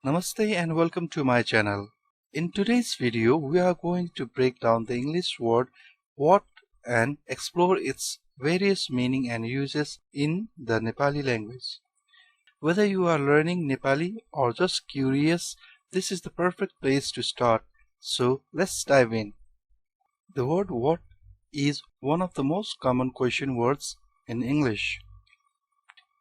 Namaste and welcome to my channel. In today's video, we are going to break down the English word what and explore its various meaning and uses in the Nepali language. Whether you are learning Nepali or just curious, this is the perfect place to start. So let's dive in. The word what is one of the most common question words in English.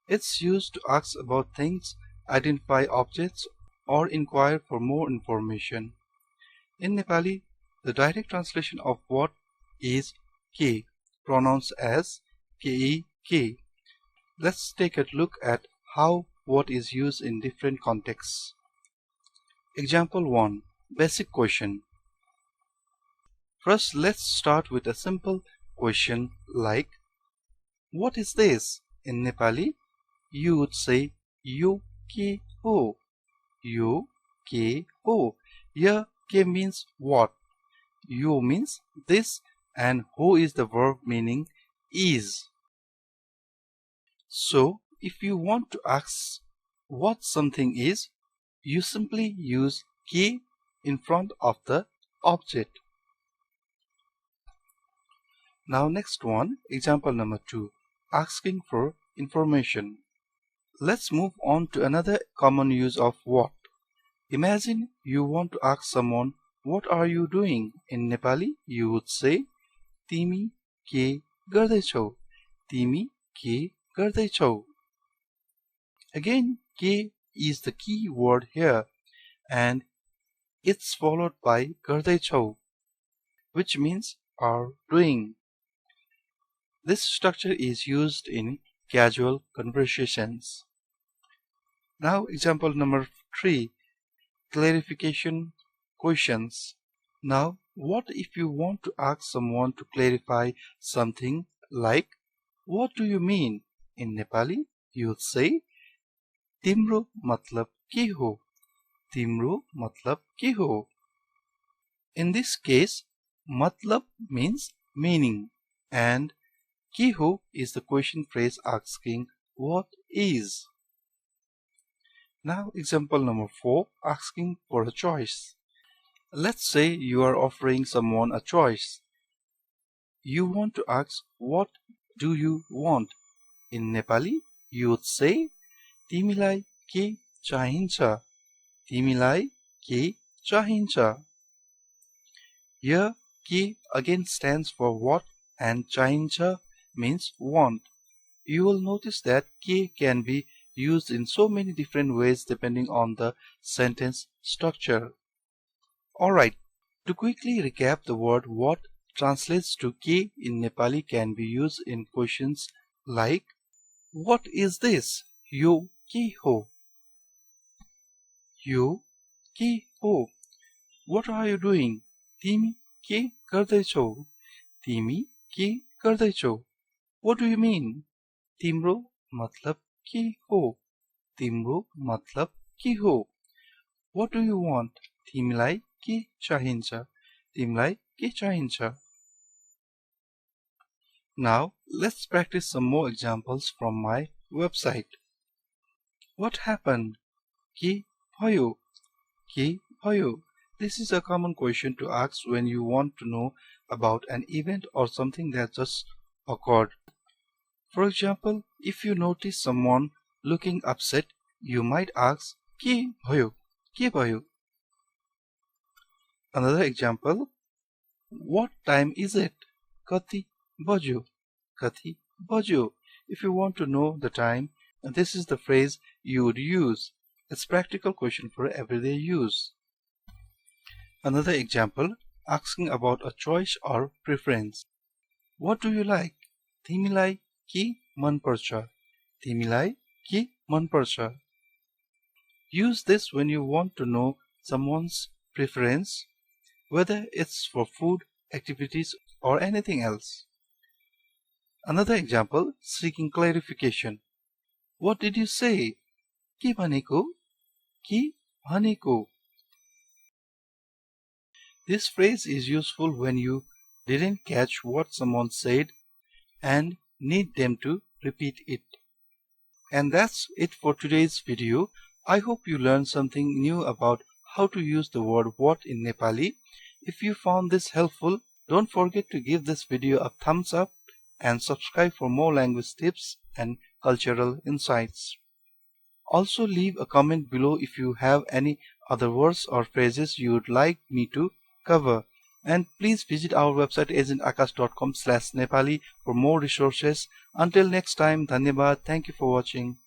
It's used to ask about things, identify objects, or inquire for more information. In Nepali, the direct translation of what is ke, pronounced as ke. Let's take a look at how what is used in different contexts. Example 1. Basic question. First, let's start with a simple question like, what is this? In Nepali, you would say yo ke ho. Yo ke ho. Here ke means what, yo means this, and ho is the verb meaning is. So if you want to ask what something is, you simply use ke in front of the object. Now next one, example number 2, asking for information. Let's move on to another common use of what. Imagine you want to ask someone, what are you doing? In Nepali, you would say, Timi ke गर्दैछौ? Timi ke गर्दैछौ? Again, ke is the key word here, and it's followed by गर्दैछौ, which means are doing. This structure is used in casual conversations. Now, example number 3, clarification questions. Now, what if you want to ask someone to clarify something like, what do you mean? In Nepali, you would say, Timro matlab ke ho? Timro matlab ke ho? In this case, matlab means meaning, and ke ho is the question phrase asking what is. Now, example number 4, asking for a choice. Let's say you are offering someone a choice. You want to ask, what do you want? In Nepali, you would say, Timilai ke chahincha? Timilai ke chahincha? Here, ke again stands for what and chahincha means want. You will notice that ke can be used in so many different ways depending on the sentence structure. Alright, to quickly recap, the word what translates to ke in Nepali can be used in questions like, what is this? Yo ke ho? Yo ke ho? What are you doing? Timi ke गर्दैछौ? Timi ke गर्दैछौ? What do you mean? Timro matlab ke ho? Timro matlab ke ho? What do you want? Timilai ke chahincha? Timilai ke chahincha? Now, let's practice some more examples from my website. What happened? Ke bhayo? Ke bhayo? This is a common question to ask when you want to know about an event or something that just occurred. For example, if you notice someone looking upset, you might ask, Ke bhayo? Ke bhayo? Another example, what time is it? Kati bajyo? Kati bajyo? If you want to know the time, this is the phrase you would use. It's a practical question for everyday use. Another example, asking about a choice or preference. What do you like? Timilai ke man parcha? Timilai ke man parcha? Use this when you want to know someone's preference, whether it's for food, activities, or anything else. Another example, seeking clarification. What did you say? Ke bhaneko? Ke bhaneko? This phrase is useful when you didn't catch what someone said and need them to repeat it. And that's it for today's video. I hope you learned something new about how to use the word what in Nepali. If you found this helpful, don't forget to give this video a thumbs up and subscribe for more language tips and cultural insights. Also leave a comment below if you have any other words or phrases you would like me to cover. And please visit our website agentakash.com/Nepali for more resources. Until next time, dhanyabad. Thank you for watching.